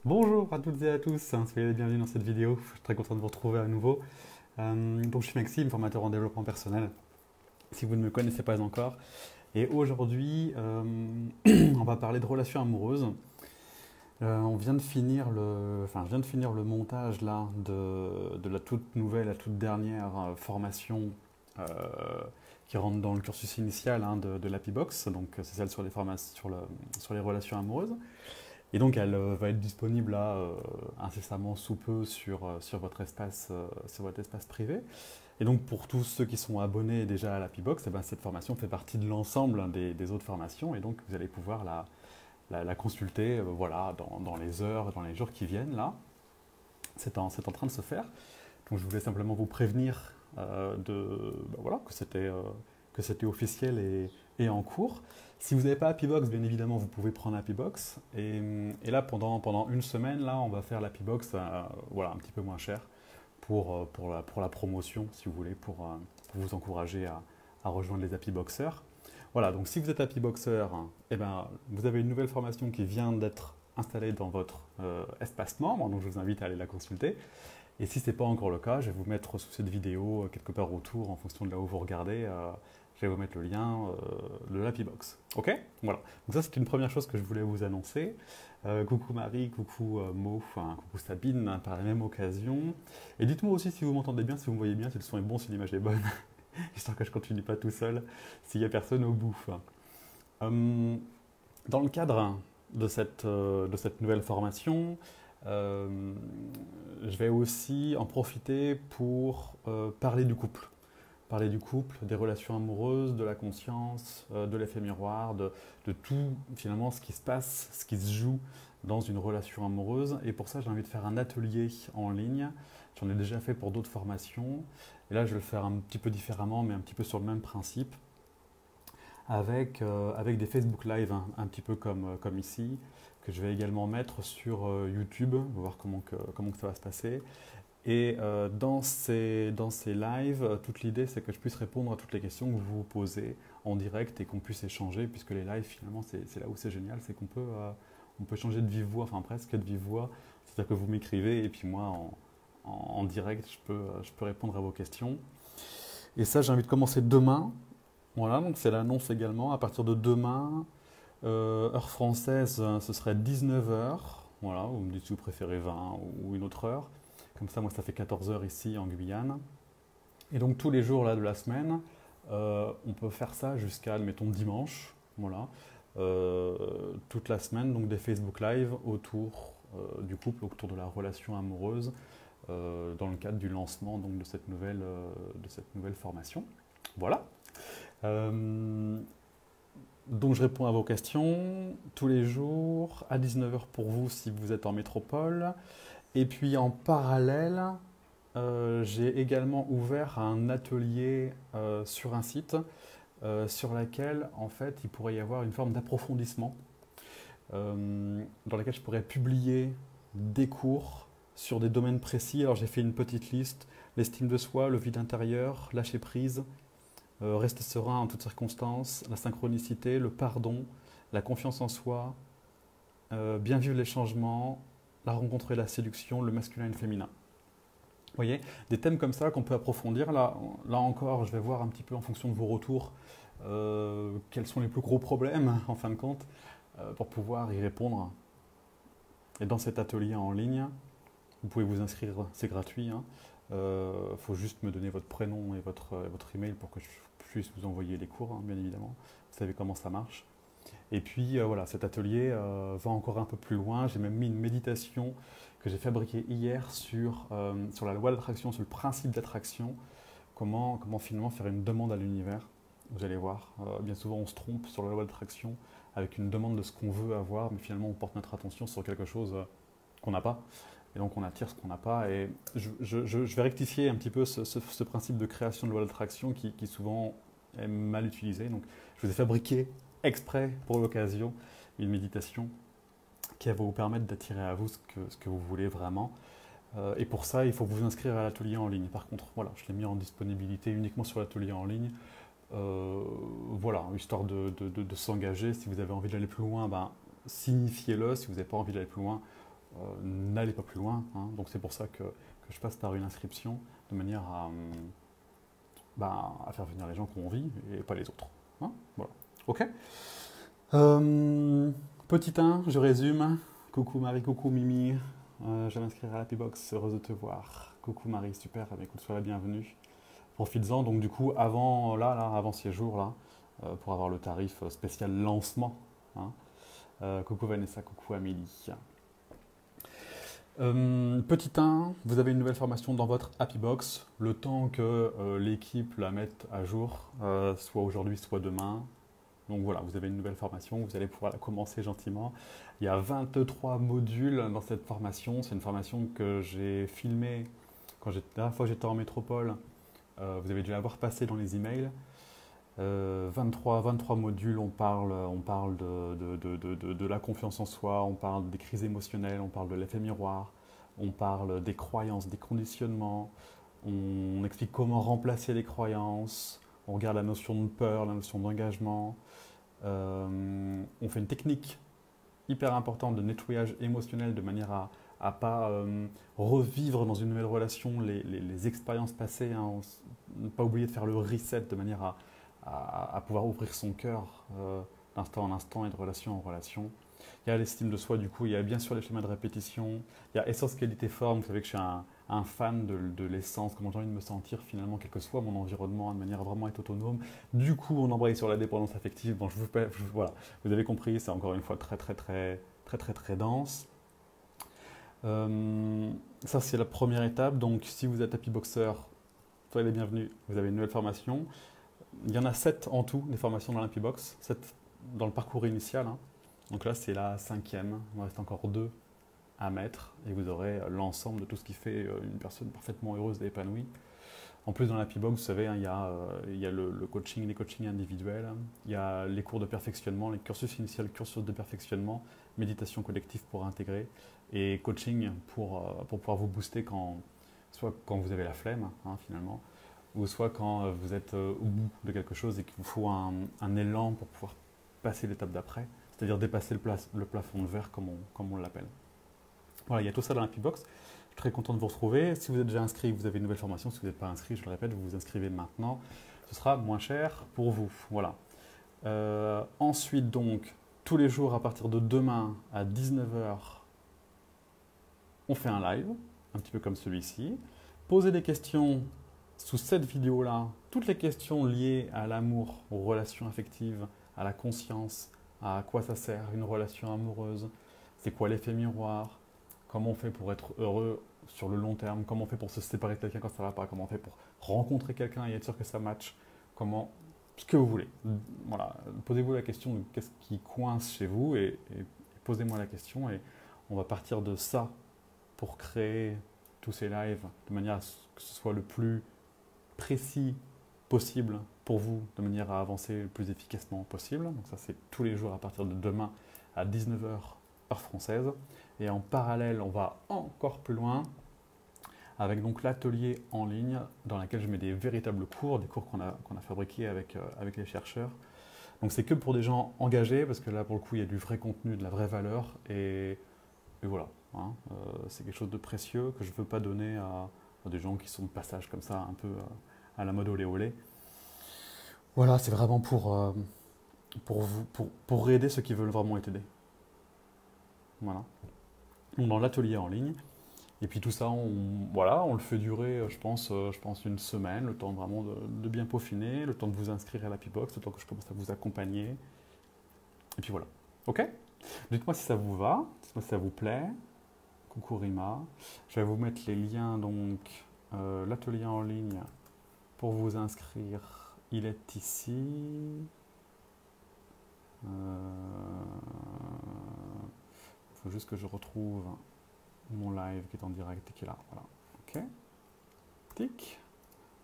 Bonjour à toutes et à tous, soyez les bienvenus dans cette vidéo, je suis très content de vous retrouver à nouveau. Donc je suis Maxime, formateur en développement personnel, si vous ne me connaissez pas encore. Et aujourd'hui, on va parler de relations amoureuses. On vient de finir je viens de finir le montage là de la toute nouvelle, la toute dernière formation euh, qui rentre dans le cursus initial de l'Happy Box, donc c'est celle sur les sur les relations amoureuses. Et donc elle va être disponible là incessamment sous peu sur votre espace privé. Et donc pour tous ceux qui sont abonnés déjà à l'Happy Box, eh ben, cette formation fait partie de l'ensemble des autres formations et donc vous allez pouvoir la consulter voilà, dans les heures, dans les jours qui viennent là. C'est en train de se faire. Donc je voulais simplement vous prévenir voilà, que c'était officiel et en cours. Si vous n'avez pas Happybox, bien évidemment, vous pouvez prendre Happybox. Et là, pendant une semaine, là, on va faire l'Happybox voilà, un petit peu moins cher pour la promotion, si vous voulez, pour vous encourager à rejoindre les Happyboxers. Voilà, donc si vous êtes Happyboxer, eh ben, vous avez une nouvelle formation qui vient d'être installée dans votre espace membre, donc je vous invite à aller la consulter. Et si ce n'est pas encore le cas, je vais vous mettre sous cette vidéo, quelque part autour, en fonction de là où vous regardez, je vais vous mettre le lien de l'Happybox. Ok? Voilà. Donc ça, c'est une première chose que je voulais vous annoncer. Coucou Marie, coucou Mo, enfin, coucou Sabine, hein, par la même occasion. Et dites-moi aussi si vous m'entendez bien, si vous me voyez bien, si le son est bon, si l'image est bonne, histoire que je ne continue pas tout seul, s'il n'y a personne au bout. Hum, Dans le cadre de cette nouvelle formation, euh, je vais aussi en profiter pour parler du couple. Parler du couple, des relations amoureuses, de la conscience, de l'effet miroir, de tout finalement ce qui se passe, ce qui se joue dans une relation amoureuse. Et pour ça, j'ai envie de faire un atelier en ligne. J'en ai déjà fait pour d'autres formations. Et là, je vais le faire un petit peu différemment, mais un petit peu sur le même principe avec des Facebook Live, hein, un petit peu comme ici, que je vais également mettre sur YouTube. On va voir comment que ça va se passer. Et dans ces lives, toute l'idée, c'est que je puisse répondre à toutes les questions que vous vous posez en direct et qu'on puisse échanger, puisque les lives, finalement, c'est là où c'est génial, c'est on peut changer de vive voix, enfin presque de vive voix. C'est-à-dire que vous m'écrivez et puis moi, en direct, je peux répondre à vos questions. Et ça, j'ai envie de commencer demain. Voilà, donc c'est l'annonce également. À partir de demain, heure française, ce serait 19 heures. Voilà, vous me dites si vous préférez 20 ou une autre heure. Comme ça, moi, ça fait 14 heures ici en Guyane. Et donc, tous les jours là, de la semaine, on peut faire ça jusqu'à, admettons, dimanche. Voilà. Toute la semaine, donc des Facebook Live autour du couple, autour de la relation amoureuse, dans le cadre du lancement donc, de cette nouvelle formation. Voilà. Euh, donc je réponds à vos questions tous les jours à 19 heures pour vous si vous êtes en métropole. Et puis en parallèle, j'ai également ouvert un atelier sur un site sur lequel en fait il pourrait y avoir une forme d'approfondissement dans lequel je pourrais publier des cours sur des domaines précis. Alors j'ai fait une petite liste, l'estime de soi, le vide intérieur, lâcher prise, rester serein en toutes circonstances, la synchronicité, le pardon, la confiance en soi, bien vivre les changements, la rencontre et la séduction, le masculin et le féminin. Vous voyez, des thèmes comme ça qu'on peut approfondir. Là encore, je vais voir un petit peu en fonction de vos retours quels sont les plus gros problèmes en fin de compte pour pouvoir y répondre. Et dans cet atelier en ligne, vous pouvez vous inscrire, c'est gratuit. Faut juste me donner votre prénom et votre email pour que je puisse vous envoyer les cours, hein, bien évidemment. Vous savez comment ça marche. Et puis voilà, cet atelier va encore un peu plus loin. J'ai même mis une méditation que j'ai fabriquée hier sur la loi d'attraction, sur le principe d'attraction. Comment finalement faire une demande à l'univers. Vous allez voir, bien souvent on se trompe sur la loi d'attraction avec une demande de ce qu'on veut avoir, mais finalement on porte notre attention sur quelque chose qu'on n'a pas. Et donc on attire ce qu'on n'a pas. Et je vais rectifier un petit peu ce principe de création de loi d'attraction qui souvent est mal utilisé. Donc je vous ai fabriqué exprès pour l'occasion une méditation qui va vous permettre d'attirer à vous ce que vous voulez vraiment. Et pour ça, il faut vous inscrire à l'atelier en ligne. Par contre, voilà, je l'ai mis en disponibilité uniquement sur l'atelier en ligne. Voilà, histoire de s'engager. Si vous avez envie d'aller plus loin, ben, signifiez-le. Si vous n'avez pas envie d'aller plus loin, n'allez pas plus loin. Hein. Donc c'est pour ça que je passe par une inscription, de manière à faire venir les gens qui ont envie et pas les autres. Hein, voilà. Ok. Petit 1, je résume. Coucou Marie, coucou Mimi. Je m'inscrire à l'Happybox, heureuse de te voir. Coucou Marie, super, écoute, sois la bienvenue. Profites-en, donc du coup, avant ces jours-là, pour avoir le tarif spécial lancement. Hein. Coucou Vanessa, coucou Amélie. Petit 1, vous avez une nouvelle formation dans votre Happybox. Le temps que l'équipe la mette à jour, soit aujourd'hui, soit demain. Donc voilà, vous avez une nouvelle formation, vous allez pouvoir la commencer gentiment. Il y a 23 modules dans cette formation. C'est une formation que j'ai filmée la dernière fois que j'étais en métropole. Vous avez dû l'avoir passé dans les emails. 23 modules, on parle de la confiance en soi, on parle des crises émotionnelles, on parle de l'effet miroir, on parle des croyances, des conditionnements, on explique comment remplacer les croyances, on regarde la notion de peur, la notion d'engagement, on fait une technique hyper importante de nettoyage émotionnel de manière à ne pas revivre dans une nouvelle relation les expériences passées, hein, ne pas oublier de faire le reset de manière à pouvoir ouvrir son cœur d'instant en instant et de relation en relation. Il y a l'estime de soi, du coup, il y a bien sûr les schémas de répétition, il y a essence, qualité, forme. Vous savez que je suis un fan de l'essence, comment j'ai envie de me sentir finalement, quel que soit mon environnement, de manière à vraiment être autonome. Du coup, on embraye sur la dépendance affective. Bon, voilà, vous avez compris, c'est encore une fois très dense. Ça, c'est la première étape. Donc, si vous êtes Happyboxer, soyez les bienvenus, vous avez une nouvelle formation. Il y en a 7 en tout, des formations dans l'Happybox, 7 dans le parcours initial. Hein. Donc là, c'est la 5e. Il me reste encore 2 à mettre et vous aurez l'ensemble de tout ce qui fait une personne parfaitement heureuse et épanouie. En plus, dans l'Happybox, vous savez, hein, il y a le coaching, les coachings individuels, il y a les cours de perfectionnement, les cursus initial, cursus de perfectionnement, méditation collective pour intégrer et coaching pour pouvoir vous booster soit quand vous avez la flemme, hein, finalement, ou soit quand vous êtes au bout de quelque chose et qu'il vous faut un élan pour pouvoir passer l'étape d'après, c'est-à-dire dépasser le plafond de verre comme on l'appelle. Voilà, il y a tout ça dans l'Happybox. Je suis très content de vous retrouver. Si vous êtes déjà inscrit, vous avez une nouvelle formation. Si vous n'êtes pas inscrit, je le répète, vous vous inscrivez maintenant. Ce sera moins cher pour vous. Voilà. Ensuite, donc, tous les jours à partir de demain à 19h, on fait un live, un petit peu comme celui-ci. Posez des questions sous cette vidéo-là, toutes les questions liées à l'amour, aux relations affectives, à la conscience, à quoi ça sert une relation amoureuse, c'est quoi l'effet miroir, comment on fait pour être heureux sur le long terme, comment on fait pour se séparer de quelqu'un quand ça ne va pas, comment on fait pour rencontrer quelqu'un et être sûr que ça match, ce que vous voulez. Voilà, posez-vous la question de qu'est-ce qui coince chez vous et posez-moi la question et on va partir de ça pour créer tous ces lives de manière à ce que ce soit le plus précis possible pour vous, de manière à avancer le plus efficacement possible. Donc ça, c'est tous les jours à partir de demain à 19h, heure française. Et en parallèle, on va encore plus loin avec donc l'atelier en ligne dans lequel je mets des véritables cours, des cours qu'on a fabriqués avec les chercheurs. Donc c'est que pour des gens engagés, parce que là, pour le coup, il y a du vrai contenu, de la vraie valeur. Et voilà, hein, c'est quelque chose de précieux que je ne veux pas donner à des gens qui sont de passage comme ça, un peu à la mode olé olé. Voilà, c'est vraiment pour aider ceux qui veulent vraiment être aidés. Voilà. Donc dans l'atelier en ligne. Et puis tout ça, on le fait durer, je pense une semaine, le temps vraiment de bien peaufiner, le temps de vous inscrire à l'Happybox, le temps que je commence à vous accompagner. Et puis voilà. Ok ? Dites-moi si ça vous va, dites-moi si ça vous plaît. Coucou Rima. Je vais vous mettre les liens, donc l'atelier en ligne pour vous inscrire. Il est ici. Il faut juste que je retrouve mon live qui est en direct et qui est là. Voilà. Ok. Tic.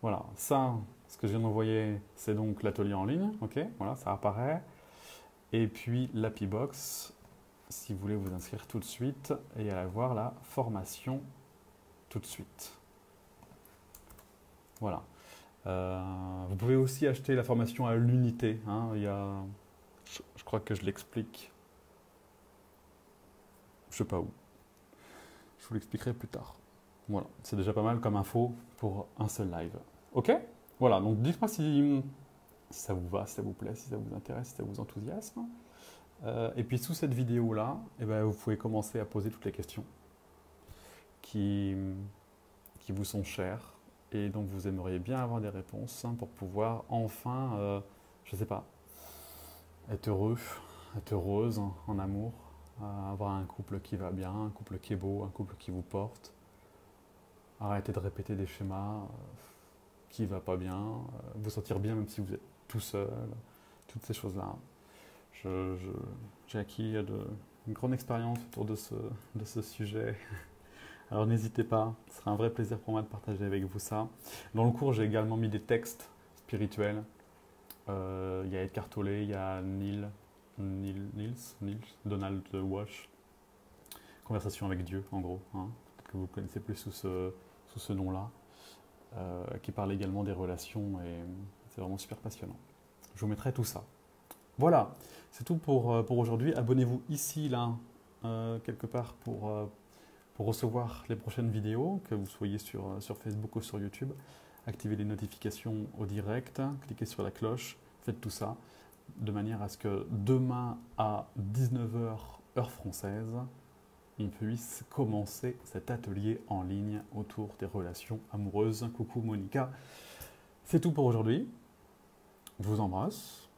Voilà. Ça, ce que je viens d'envoyer, c'est donc l'atelier en ligne. Ok. Voilà, ça apparaît. Et puis l'Happybox, si vous voulez vous inscrire tout de suite et aller voir la formation tout de suite. Voilà. Vous pouvez aussi acheter la formation à l'unité. Hein. Je crois que je l'explique. Je sais pas où. Je vous l'expliquerai plus tard. Voilà, c'est déjà pas mal comme info pour un seul live. Ok? Voilà, donc dites-moi si ça vous va, si ça vous plaît, si ça vous intéresse, si ça vous enthousiasme. Et puis sous cette vidéo-là, eh ben, vous pouvez commencer à poser toutes les questions qui vous sont chères et dont vous aimeriez bien avoir des réponses pour pouvoir enfin, je ne sais pas, être heureux, être heureuse en amour, avoir un couple qui va bien, un couple qui est beau, un couple qui vous porte. Arrêtez de répéter des schémas qui ne va pas bien, vous sentir bien même si vous êtes tout seul, toutes ces choses-là. J'ai acquis une grande expérience autour de ce sujet. Alors n'hésitez pas, ce sera un vrai plaisir pour moi de partager avec vous ça. Dans le cours, j'ai également mis des textes spirituels. Il y a Eckhart Tolle, il y a Donald Walsh. Conversation avec Dieu, en gros. Hein. Peut-être que vous connaissez plus sous ce nom-là. Qui parle également des relations et c'est vraiment super passionnant. Je vous mettrai tout ça. Voilà, c'est tout pour aujourd'hui. Abonnez-vous ici, là, quelque part pour recevoir les prochaines vidéos, que vous soyez sur Facebook ou sur YouTube. Activez les notifications au direct, cliquez sur la cloche, faites tout ça, de manière à ce que demain à 19 h, heure française, on puisse commencer cet atelier en ligne autour des relations amoureuses. Coucou Monica, c'est tout pour aujourd'hui. Je vous embrasse.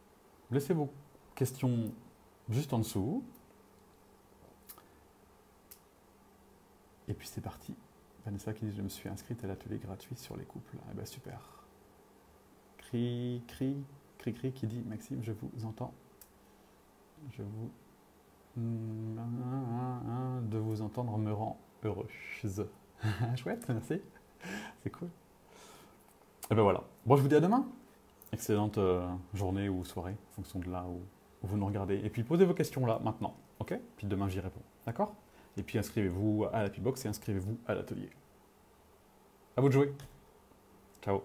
Laissez vos questions juste en dessous. Et puis c'est parti. Vanessa qui dit « Je me suis inscrite à l'atelier gratuit sur les couples ». Eh bien super. Cri qui dit « Maxime, je vous entends. Je vous... de vous entendre me rend heureuse. » Chouette, merci. C'est cool. Et ben voilà. Bon, je vous dis à demain. Excellente journée ou soirée, en fonction de là où vous nous regardez. Et puis posez vos questions là, maintenant. Ok? Puis demain, j'y réponds. D'accord? Et puis inscrivez-vous à l'Happy Box et inscrivez-vous à l'atelier. À vous de jouer. Ciao.